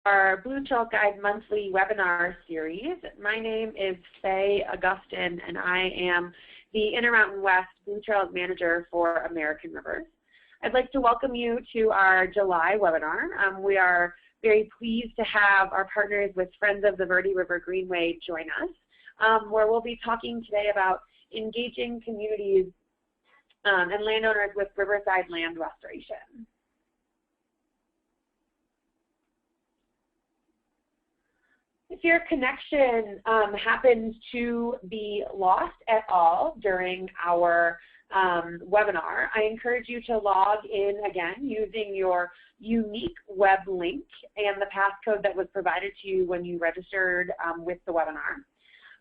our Blue Trail Guide monthly webinar series. My name is Faye Augustin, and I am the Intermountain West Blue Trails Manager for American Rivers. I'd like to welcome you to our July webinar. We are very pleased to have our partners with Friends of the Verde River Greenway join us, where we'll be talking today about engaging communities and landowners with Riverside land restoration. If your connection happens to be lost at all during our webinar, I encourage you to log in again using your unique web link and the passcode that was provided to you when you registered with the webinar.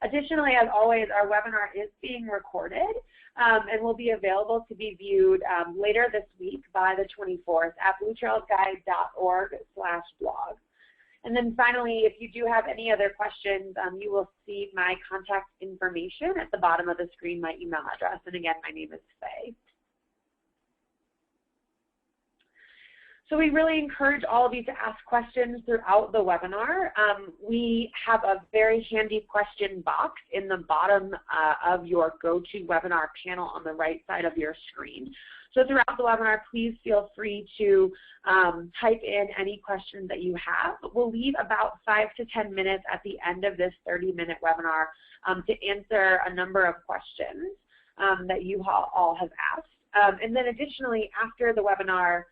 Additionally, as always, our webinar is being recorded and will be available to be viewed later this week by the 24th at bluetrailsguide.org/blog. And then finally, if you do have any other questions, you will see my contact information at the bottom of the screen, my email address. And again, my name is Faye. So we really encourage all of you to ask questions throughout the webinar. We have a very handy question box in the bottom of your GoToWebinar panel on the right side of your screen. So throughout the webinar, please feel free to type in any questions that you have. We'll leave about 5 to 10 minutes at the end of this 30-minute webinar to answer a number of questions that you all have asked. And then additionally, after the webinar,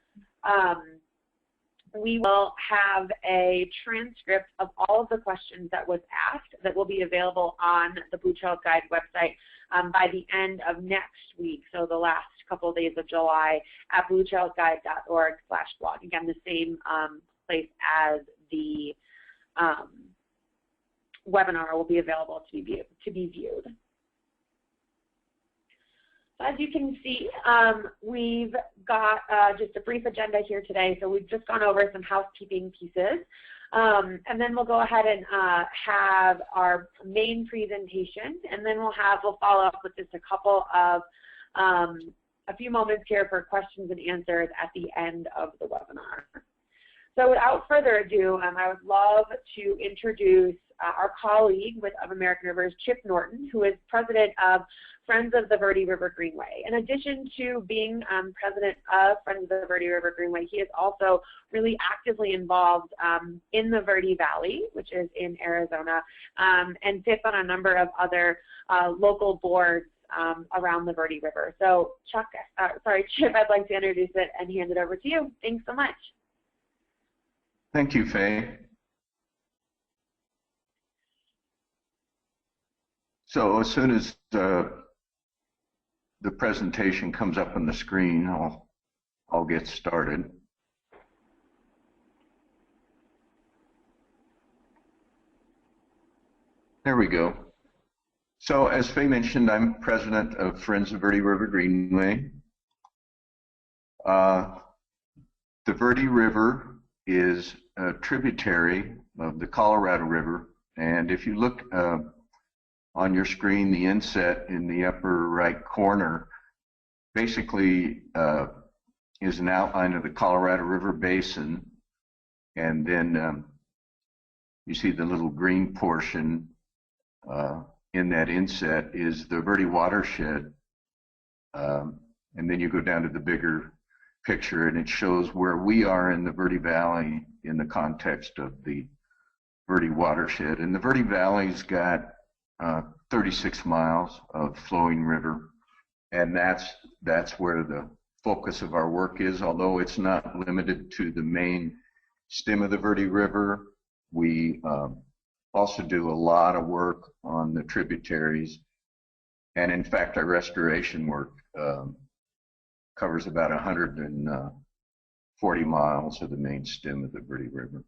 we will have a transcript of all of the questions that was asked that will be available on the Blue Trails Guide website by the end of next week, so the last couple of days of July at bluetrailsguide.org/blog. Again, the same place as the webinar will be available to be viewed. As you can see, we've got just a brief agenda here today. So we've just gone over some housekeeping pieces. And then we'll go ahead and have our main presentation. And then we'll follow up with just a couple of, a few moments here for questions and answers at the end of the webinar. So without further ado, I would love to introduce our colleague of American Rivers, Chip Norton, who is president of Friends of the Verde River Greenway. In addition to being president of Friends of the Verde River Greenway, he is also really actively involved in the Verde Valley, which is in Arizona, and sits on a number of other local boards around the Verde River. So Chip, I'd like to introduce it and hand it over to you. Thanks so much. Thank you, Faye. So as soon as the presentation comes up on the screen, I'll get started. There we go. So as Faye mentioned, I'm president of Friends of Verde River Greenway. The Verde River is a tributary of the Colorado River, and if you look on your screen, the inset in the upper right corner basically is an outline of the Colorado River Basin, and then you see the little green portion in that inset is the Verde watershed, and then you go down to the bigger picture and it shows where we are in the Verde Valley in the context of the Verde watershed. And the Verde Valley's got 36 miles of flowing river, and that's where the focus of our work is. Although it's not limited to the main stem of the Verde River, we also do a lot of work on the tributaries, and in fact our restoration work covers about 140 miles of the main stem of the Verde River.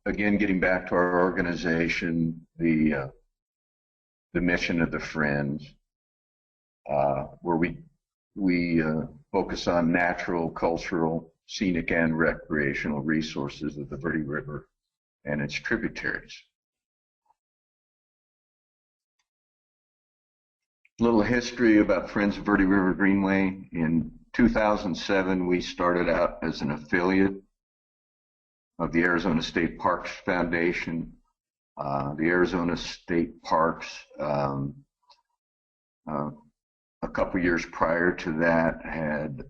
Again, getting back to our organization, the mission of the Friends, where we focus on natural, cultural, scenic, and recreational resources of the Verde River and its tributaries. A little history about Friends of Verde River Greenway. In 2007, we started out as an affiliate of the Arizona State Parks Foundation. The Arizona State Parks, a couple years prior to that, had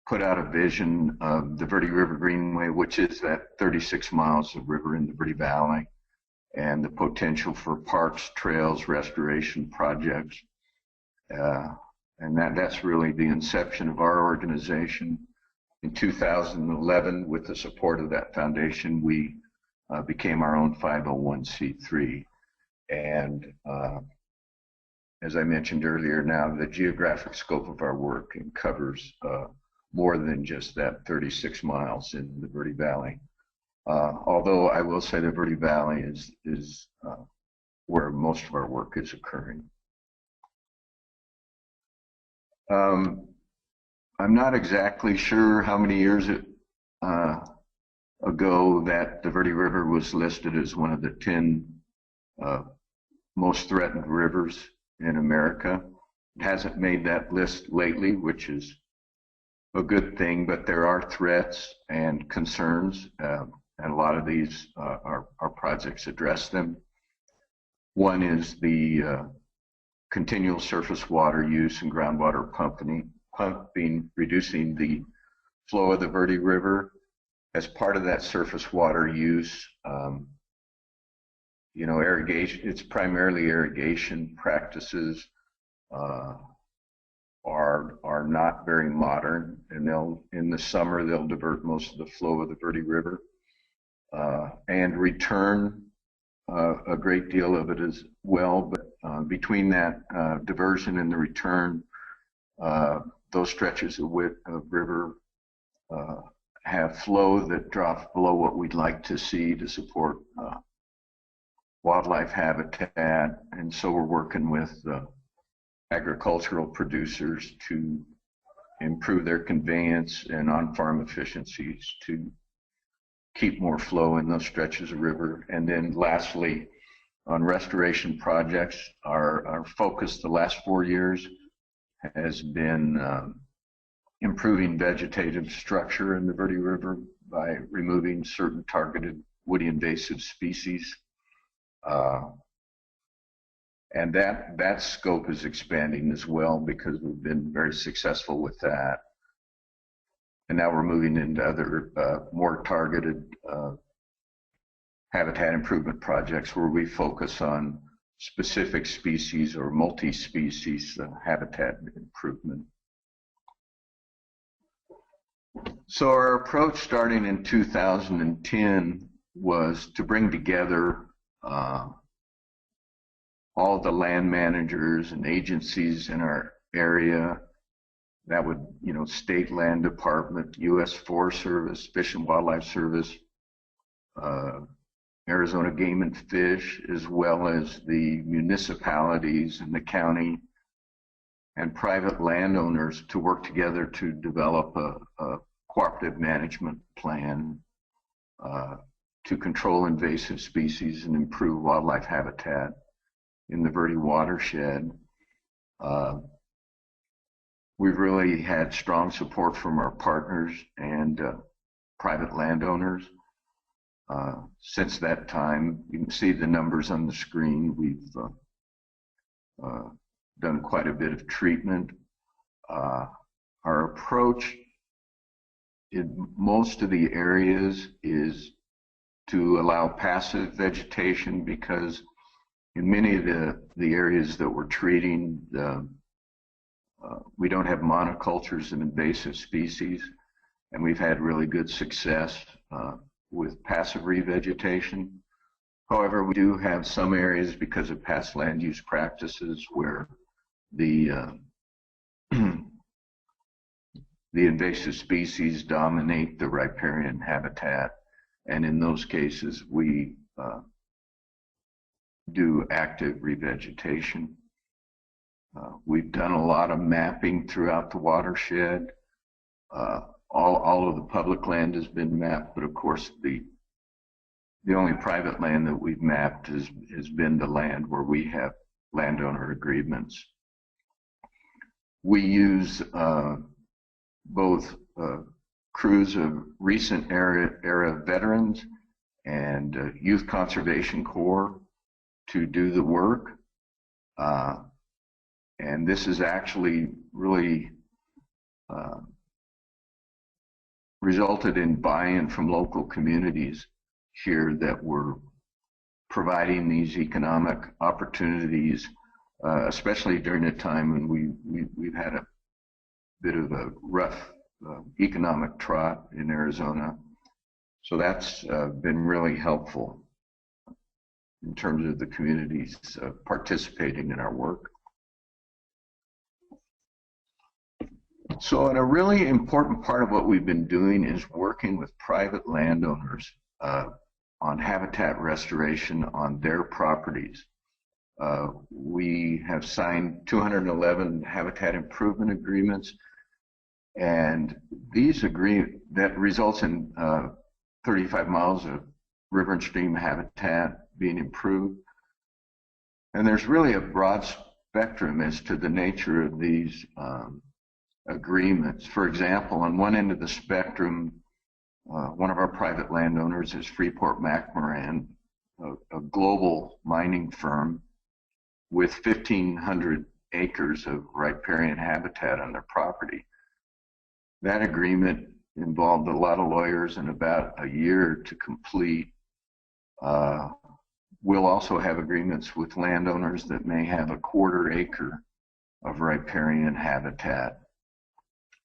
put out a vision of the Verde River Greenway, which is that 36 miles of river in the Verde Valley, and the potential for parks, trails, restoration projects. And that's really the inception of our organization. In 2011, with the support of that foundation, we became our own 501c3. And as I mentioned earlier, now the geographic scope of our work covers more than just that 36 miles in the Verde Valley. Although I will say the Verde Valley is where most of our work is occurring. I'm not exactly sure how many years ago that the Verde River was listed as one of the 10 most threatened rivers in America. It hasn't made that list lately, which is a good thing, but there are threats and concerns, and a lot of these our projects address them. One is the continual surface water use and groundwater pumping, reducing the flow of the Verde River. As part of that surface water use, irrigation, it's primarily irrigation practices are not very modern, and in the summer they'll divert most of the flow of the Verde River and return a great deal of it as well. But between that diversion and the return, those stretches of river have flow that drops below what we'd like to see to support wildlife habitat, and so we're working with agricultural producers to improve their conveyance and on-farm efficiencies to keep more flow in those stretches of river. And then lastly, on restoration projects, our focus the last 4 years has been improving vegetative structure in the Verde River by removing certain targeted woody invasive species. And that scope is expanding as well, because we've been very successful with that. And now we're moving into other more targeted habitat improvement projects where we focus on specific species or multi-species habitat improvement. So our approach starting in 2010 was to bring together all the land managers and agencies in our area. That would, State Land Department, U.S. Forest Service, Fish and Wildlife Service, Arizona Game and Fish, as well as the municipalities and the county and private landowners, to work together to develop a cooperative management plan to control invasive species and improve wildlife habitat in the Verde watershed. We've really had strong support from our partners and private landowners. Since that time, you can see the numbers on the screen. We've done quite a bit of treatment. Our approach in most of the areas is to allow passive vegetation, because in many of the areas that we're treating, we don't have monocultures of invasive species, and we've had really good success with passive revegetation. However, we do have some areas, because of past land use practices, where the invasive species dominate the riparian habitat, and in those cases we do active revegetation. We've done a lot of mapping throughout the watershed. All of the public land has been mapped, but of course the only private land that we've mapped has been the land where we have landowner agreements. We use both crews of recent era veterans and Youth Conservation Corps to do the work. And this is actually really resulted in buy-in from local communities here that were providing these economic opportunities, especially during a time when we've had a bit of a rough economic trot in Arizona. So that's been really helpful in terms of the communities participating in our work. So, and a really important part of what we've been doing is working with private landowners on habitat restoration on their properties. We have signed 211 habitat improvement agreements, and these that results in 35 miles of river and stream habitat being improved. And there's really a broad spectrum as to the nature of these agreements. For example, on one end of the spectrum, one of our private landowners is Freeport-McMoRan, a global mining firm with 1,500 acres of riparian habitat on their property. That agreement involved a lot of lawyers and about a year to complete. We'll also have agreements with landowners that may have a quarter acre of riparian habitat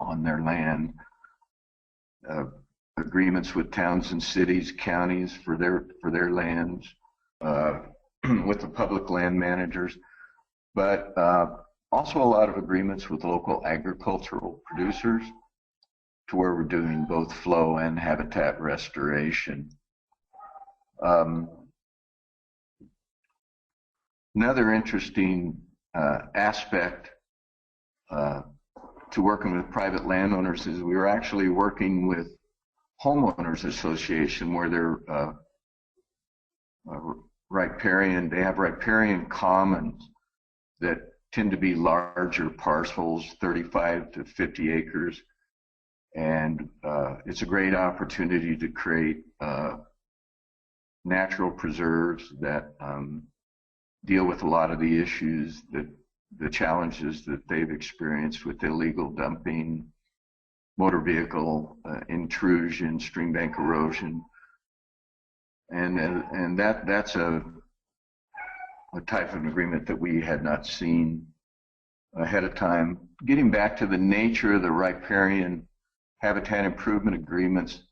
on their land. Agreements with towns and cities, counties for their lands, with the public land managers, but also a lot of agreements with local agricultural producers, to where we're doing both flow and habitat restoration. Another interesting aspect to working with private landowners is we were actually working with homeowners association where they're riparian. They have riparian commons that tend to be larger parcels, 35 to 50 acres. And it's a great opportunity to create natural preserves that deal with a lot of the issues, the challenges that they've experienced with illegal dumping, motor vehicle intrusion, stream bank erosion, and that's a type of agreement that we had not seen ahead of time. Getting back to the nature of the riparian habitat improvement agreements,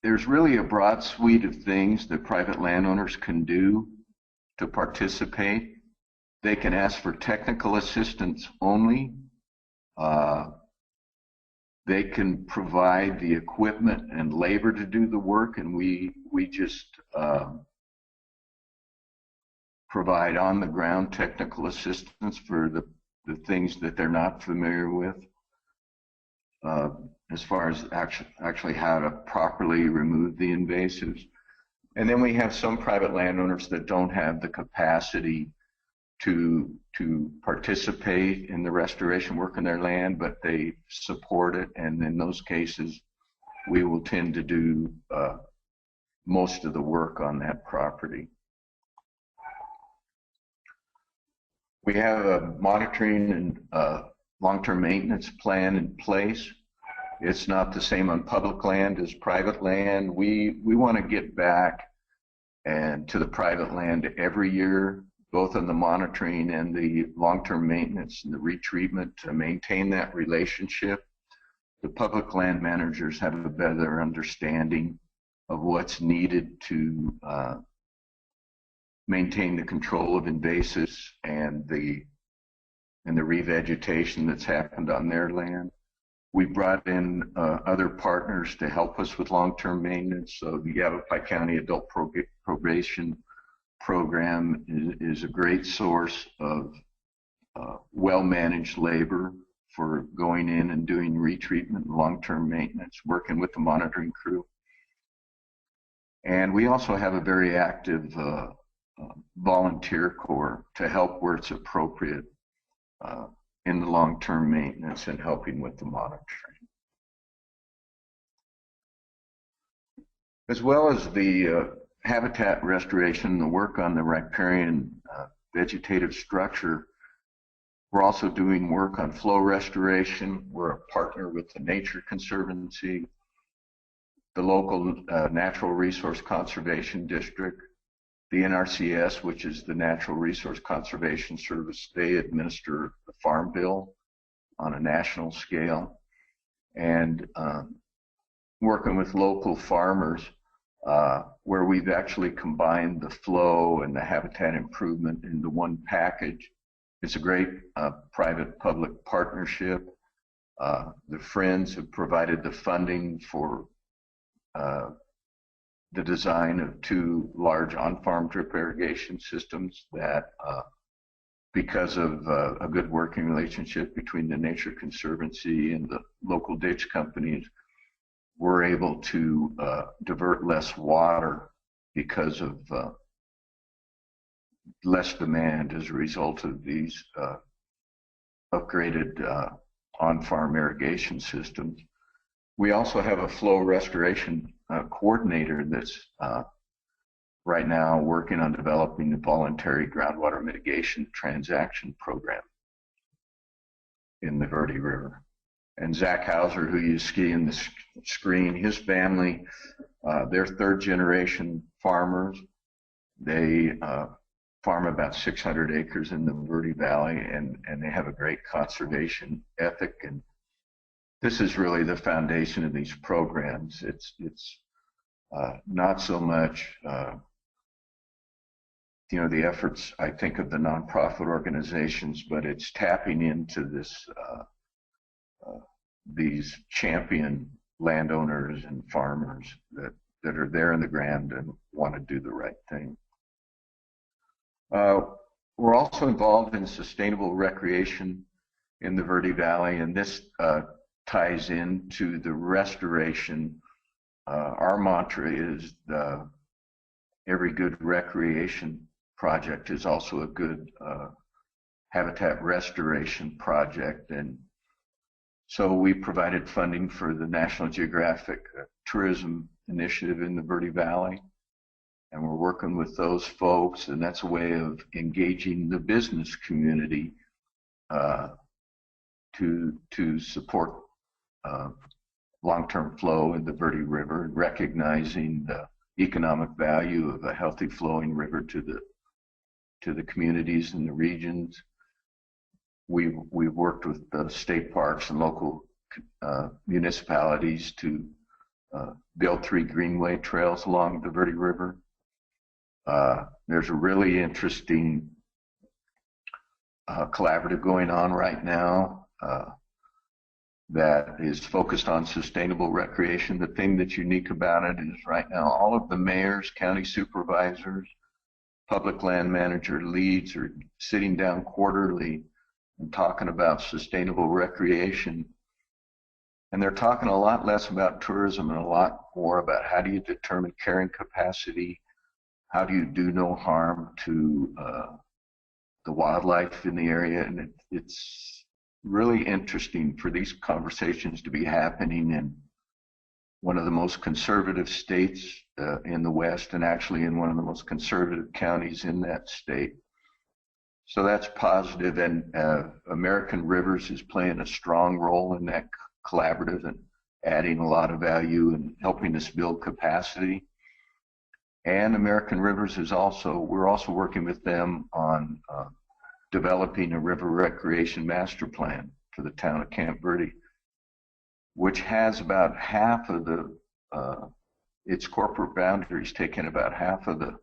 there's really a broad suite of things that private landowners can do to participate. They can ask for technical assistance only. They can provide the equipment and labor to do the work, and we just provide on-the-ground technical assistance for the things that they're not familiar with, as far as actually how to properly remove the invasives. And then we have some private landowners that don't have the capacity to participate in the restoration work on their land, but they support it, and in those cases we will tend to do most of the work on that property. We have a monitoring and long-term maintenance plan in place. It's not the same on public land as private land. We want to get back and to the private land every year, both on the monitoring and the long-term maintenance and the retreatment, to maintain that relationship. The public land managers have a better understanding of what's needed to maintain the control of invasives and the revegetation that's happened on their land. We brought in other partners to help us with long-term maintenance. So the Yavapai County Adult Probation Program is a great source of well-managed labor for going in and doing retreatment and long-term maintenance, working with the monitoring crew. And we also have a very active volunteer corps to help where it's appropriate. in the long-term maintenance and helping with the monitoring. As well as the habitat restoration, the work on the riparian vegetative structure, we're also doing work on flow restoration. We're a partner with the Nature Conservancy, the local Natural Resource Conservation District, the NRCS, which is the Natural Resource Conservation Service. They administer the Farm Bill on a national scale, and working with local farmers where we've actually combined the flow and the habitat improvement into one package. It's a great private-public partnership. The Friends have provided the funding for the design of 2 large on-farm drip irrigation systems that, because of a good working relationship between the Nature Conservancy and the local ditch companies, we're able to divert less water because of less demand as a result of these upgraded on-farm irrigation systems. We also have a flow restoration coordinator that's right now working on developing the voluntary groundwater mitigation transaction program in the Verde River. And Zach Hauser, who you see in the screen, his family, they're 3rd generation farmers. They farm about 600 acres in the Verde Valley, and they have a great conservation ethic. And this is really the foundation of these programs. It's not so much the efforts, I think, of the nonprofit organizations, but it's tapping into this these champion landowners and farmers that are there in the ground and want to do the right thing. We're also involved in sustainable recreation in the Verde Valley, and this ties into the restoration. Our mantra is every good recreation project is also a good habitat restoration project. And so we provided funding for the National Geographic Tourism Initiative in the Verde Valley, and we're working with those folks, and that's a way of engaging the business community to support long-term flow in the Verde River, and recognizing the economic value of a healthy flowing river to the communities and the regions. We've worked with the state parks and local municipalities to build 3 Greenway trails along the Verde River. There's a really interesting collaborative going on right now that is focused on sustainable recreation. The thing that's unique about it is right now all of the mayors, county supervisors, public land manager leads are sitting down quarterly and talking about sustainable recreation. And they're talking a lot less about tourism and a lot more about how do you determine carrying capacity, how do you do no harm to the wildlife in the area. And it's really interesting for these conversations to be happening in one of the most conservative states in the West, and actually in one of the most conservative counties in that state. So that's positive, and American Rivers is playing a strong role in that collaborative and adding a lot of value and helping us build capacity. And American Rivers is we're also working with them on developing a river recreation master plan for the town of Camp Verde, which has about half of its corporate boundaries taking about half of the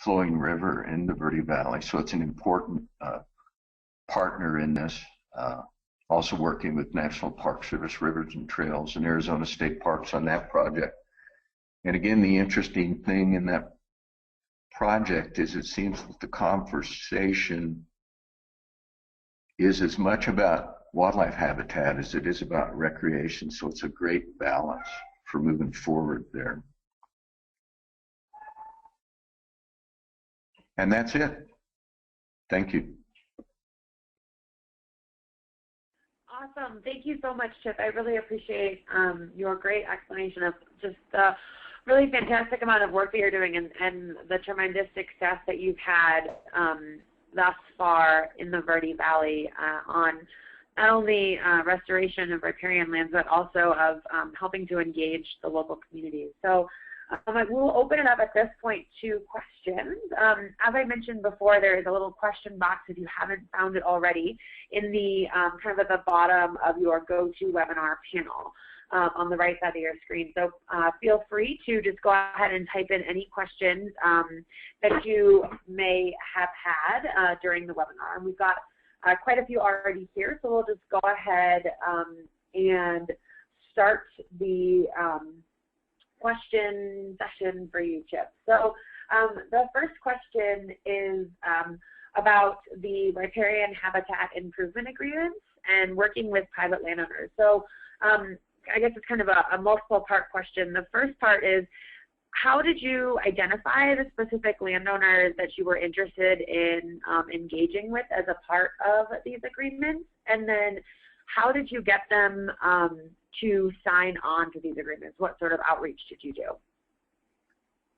flowing river in the Verde Valley. So it's an important partner in this. Also working with National Park Service Rivers and Trails and Arizona State Parks on that project. And again, the interesting thing in that project is it seems that the conversation is as much about wildlife habitat as it is about recreation. So it's a great balance for moving forward there. And that's it. Thank you. Awesome. Thank you so much, Chip. I really appreciate your great explanation of just the really fantastic amount of work that you're doing and the tremendous success that you've had thus far in the Verde Valley on not only restoration of riparian lands, but also of helping to engage the local community. So we'll open it up at this point to questions. As I mentioned before, there is a little question box if you haven't found it already in the kind of at the bottom of your GoToWebinar panel on the right side of your screen. So feel free to just go ahead and type in any questions that you may have had during the webinar. And we've got quite a few already here, so we'll just go ahead and start the question session for you, Chip. So the first question is about the riparian habitat improvement agreements and working with private landowners. So I guess it's kind of a multiple part question. The first part is, how did you identify the specific landowners that you were interested in engaging with as a part of these agreements? And then how did you get them to sign on to these agreements? What sort of outreach did you do?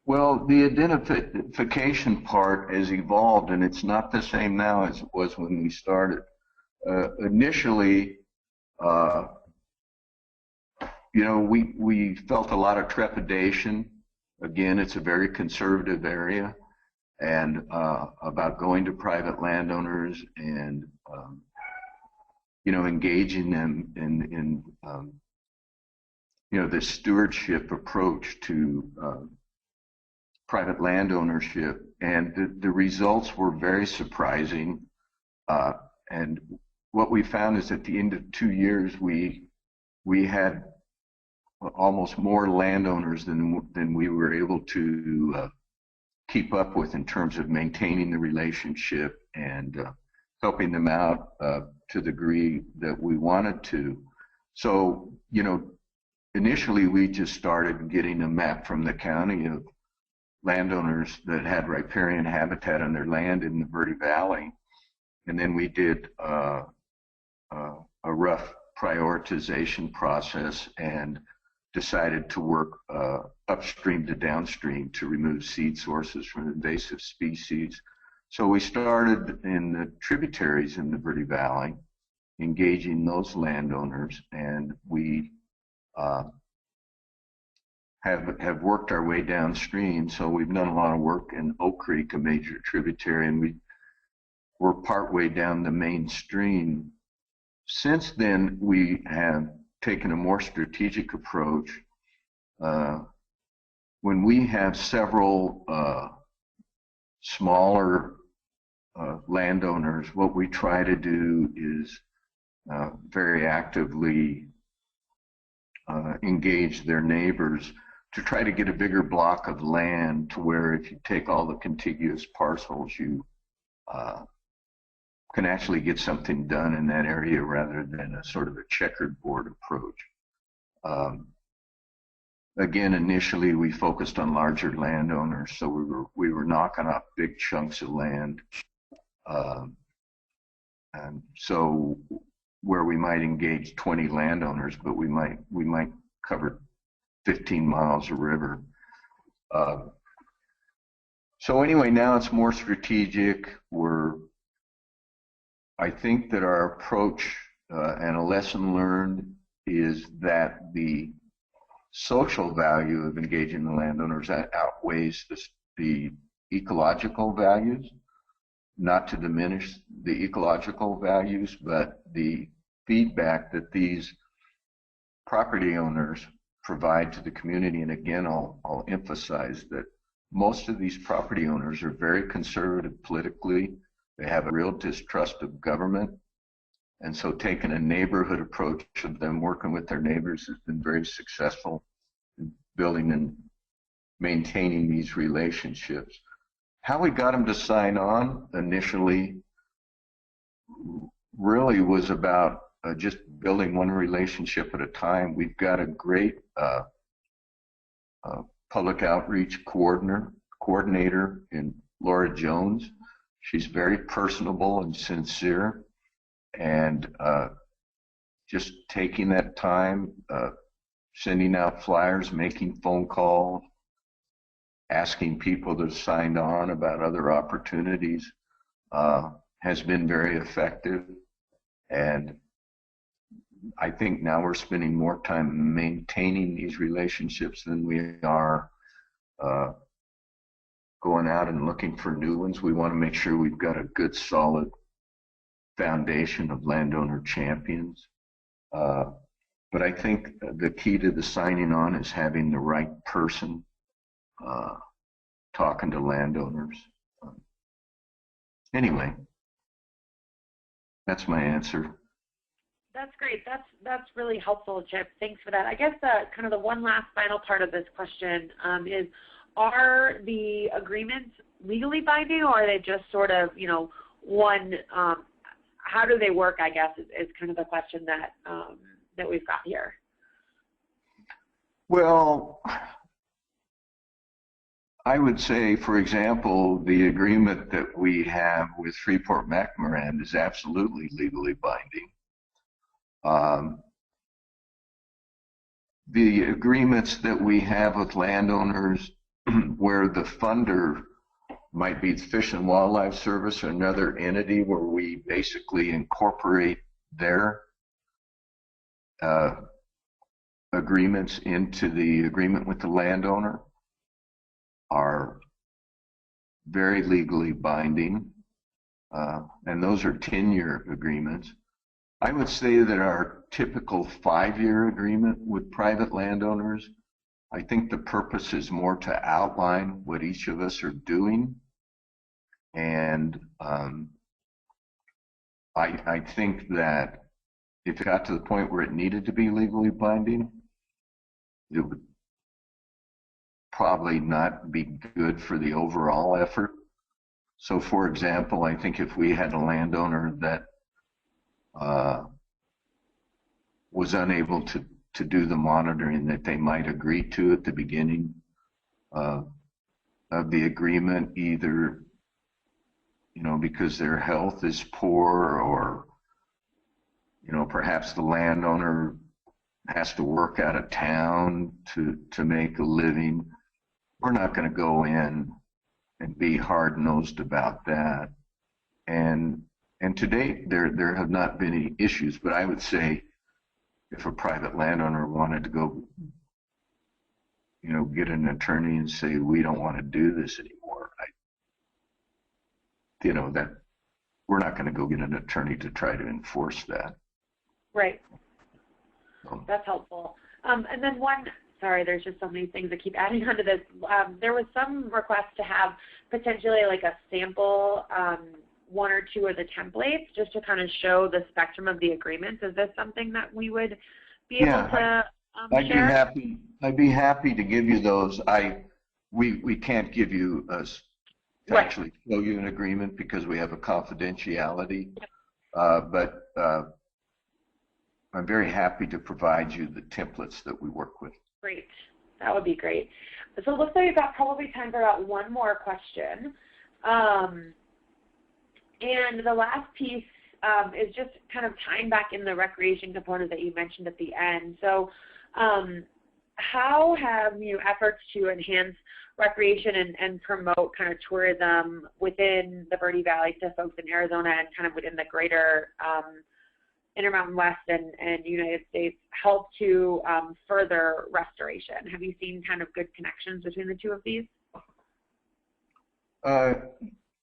Well, the identification part has evolved, and it's not the same now as it was when we started. Initially, you know, we felt a lot of trepidation. Again, it's a very conservative area, and about going to private landowners and you know, engaging them in you know, the stewardship approach to private land ownership, and the results were very surprising. And what we found is at the end of 2 years, we had almost more landowners than we were able to keep up with in terms of maintaining the relationship and helping them out to the degree that we wanted to. So, you know, initially we just started getting a map from the county of landowners that had riparian habitat on their land in the Verde Valley, and then we did a rough prioritization process and decided to work upstream to downstream to remove seed sources from invasive species. So we started in the tributaries in the Verde Valley, engaging those landowners, and we have worked our way downstream. So we've done a lot of work in Oak Creek, a major tributary, and we're partway down the main stream. Since then, we have taken a more strategic approach. When we have several smaller landowners, what we try to do is very actively engage their neighbors to try to get a bigger block of land, to where if you take all the contiguous parcels, you can actually get something done in that area rather than a sort of a checkered board approach. Again, initially we focused on larger landowners, so we were knocking off big chunks of land, and so where we might engage 20 landowners, but we might cover 15 miles of river. So anyway, now it's more strategic. I think that our approach and a lesson learned is that the social value of engaging the landowners outweighs the ecological values. Not to diminish the ecological values, but the feedback that these property owners provide to the community. And again, I'll emphasize that most of these property owners are very conservative politically. They have a real distrust of government. And so taking a neighborhood approach of them working with their neighbors has been very successful in building and maintaining these relationships. How we got them to sign on initially really was about just building one relationship at a time. We've got a great public outreach coordinator in Laura Jones. She's very personable and sincere, and just taking that time, sending out flyers, making phone calls, asking people to sign on about other opportunities has been very effective. And I think now we're spending more time maintaining these relationships than we are going out and looking for new ones. We want to make sure we've got a good, solid foundation of landowner champions. But I think the key to the signing on is having the right person talking to landowners. Anyway, that's my answer. That's great. That's really helpful, Chip. Thanks for that. I guess kind of the one last final part of this question is, are the agreements legally binding, or are they just sort of, you know, one, how do they work, I guess, is kind of the question that, that we've got here. Well, I would say, for example, the agreement that we have with Freeport-McMoran is absolutely legally binding. The agreements that we have with landowners where the funder might be the Fish and Wildlife Service or another entity where we basically incorporate their agreements into the agreement with the landowner are very legally binding, and those are 10-year agreements. I would say that our typical 5-year agreement with private landowners, I think the purpose is more to outline what each of us are doing, and I think that if it got to the point where it needed to be legally binding, it would probably not be good for the overall effort. So, for example, I think if we had a landowner that was unable to do the monitoring that they might agree to at the beginning of the agreement, either, you know, because their health is poor, or, you know, perhaps the landowner has to work out of town to make a living, we're not going to go in and be hard-nosed about that. And to date, there have not been any issues, but I would say if a private landowner wanted to go, you know, get an attorney and say, we don't want to do this anymore, you know, that we're not going to go get an attorney to try to enforce that. Right. That's helpful. And then sorry, there's just so many things that keep adding onto this. There was some request to have potentially like a sample, one or two of the templates, just to kind of show the spectrum of the agreements. Is this something that we would be able to share? I'd be happy to give you those. We can't give you actually show you an agreement because we have a confidentiality. Yep. But I'm very happy to provide you the templates that we work with. Great. That would be great. So it looks like we've got probably time for about one more question. And the last piece is just kind of tying back in the recreation component that you mentioned at the end. So how have efforts to enhance recreation and promote kind of tourism within the Verde Valley to folks in Arizona and kind of within the greater Intermountain West and United States help to further restoration? Have you seen kind of good connections between the two of these?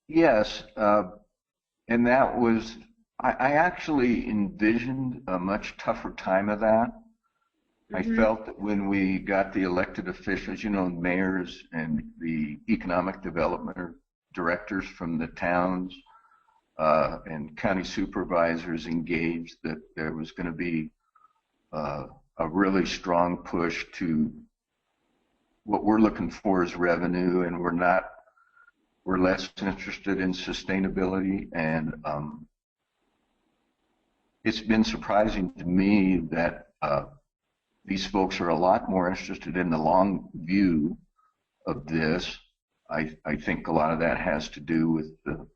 Yes, and that was, I actually envisioned a much tougher time of that. Mm-hmm. I felt that when we got the elected officials, mayors and the economic development directors from the towns, and county supervisors engaged, that there was going to be a really strong push to what we're looking for is revenue, and we're less interested in sustainability. And it's been surprising to me that these folks are a lot more interested in the long view of this. I think a lot of that has to do with the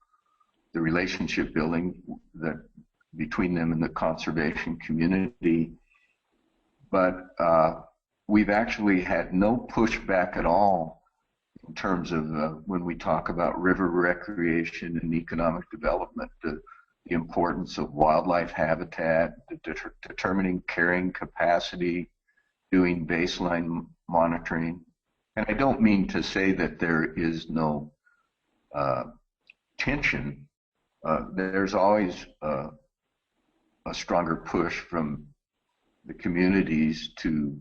relationship building that between between them and the conservation community. But we've actually had no pushback at all in terms of when we talk about river recreation and economic development, the importance of wildlife habitat, determining carrying capacity, doing baseline monitoring. And I don't mean to say that there is no tension. There's always a stronger push from the communities to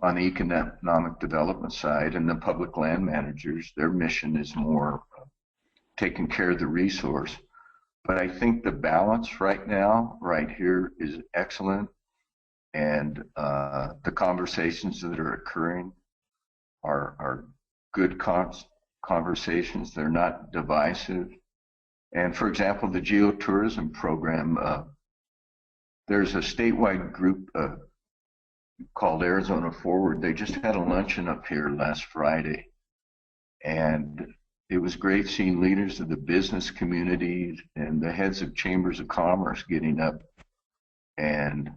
on the economic development side, and the public land managers, their mission is more taking care of the resource. But I think the balance right now, right here, is excellent, and the conversations that are occurring are good conversations. They're not divisive. And for example, the geotourism program, there's a statewide group called Arizona Forward. They just had a luncheon up here last Friday, and it was great seeing leaders of the business community and the heads of chambers of commerce getting up and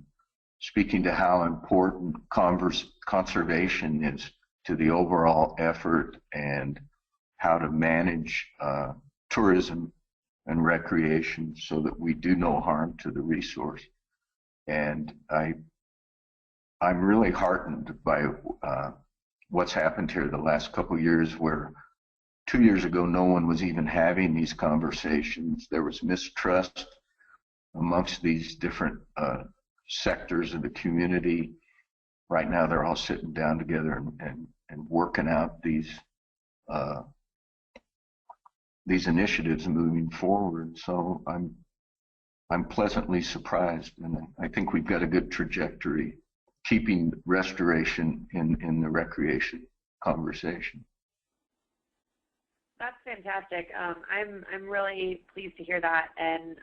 speaking to how important conservation is to the overall effort and how to manage tourism and recreation so that we do no harm to the resource. And I'm really heartened by what's happened here the last couple of years, where 2 years ago no one was even having these conversations. There was mistrust amongst these different sectors of the community. Right now they're all sitting down together and working out these initiatives moving forward. So I'm pleasantly surprised, and I think we've got a good trajectory, keeping restoration in the recreation conversation. That's fantastic. I'm really pleased to hear that, and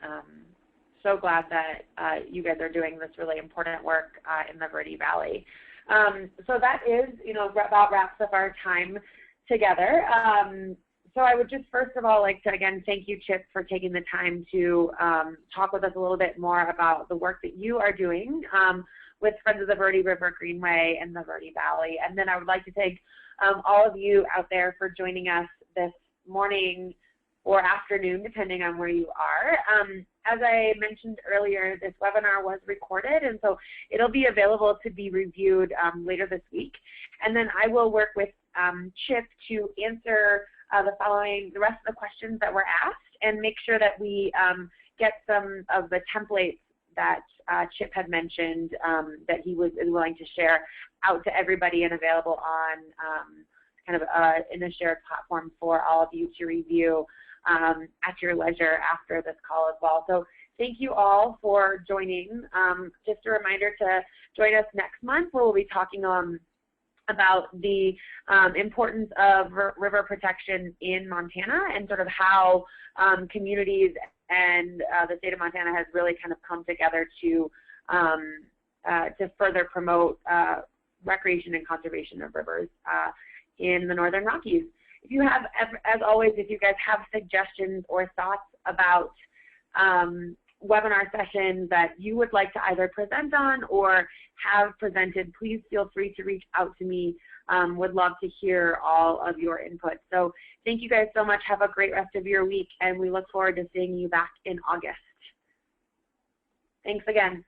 so glad that you guys are doing this really important work in the Verde Valley. So that is, about wraps up our time together. So I would just first of all like to again thank you, Chip, for taking the time to talk with us a little bit more about the work that you are doing with Friends of the Verde River Greenway and the Verde Valley. And then I would like to thank all of you out there for joining us this morning or afternoon, depending on where you are. As I mentioned earlier, this webinar was recorded, and so it'll be available to be reviewed later this week. And then I will work with Chip to answer the rest of the questions that were asked, and make sure that we get some of the templates that Chip had mentioned that he was willing to share out to everybody and available on in a shared platform for all of you to review at your leisure after this call as well. So thank you all for joining. Just a reminder to join us next month, where we'll be talking about the importance of river protection in Montana, and sort of how communities and the state of Montana has really kind of come together to further promote recreation and conservation of rivers in the Northern Rockies. If you have, as always, if you guys have suggestions or thoughts about webinar sessions that you would like to either present on or have presented, please feel free to reach out to me. Would love to hear all of your input. So thank you guys so much. Have a great rest of your week, and we look forward to seeing you back in August. Thanks again.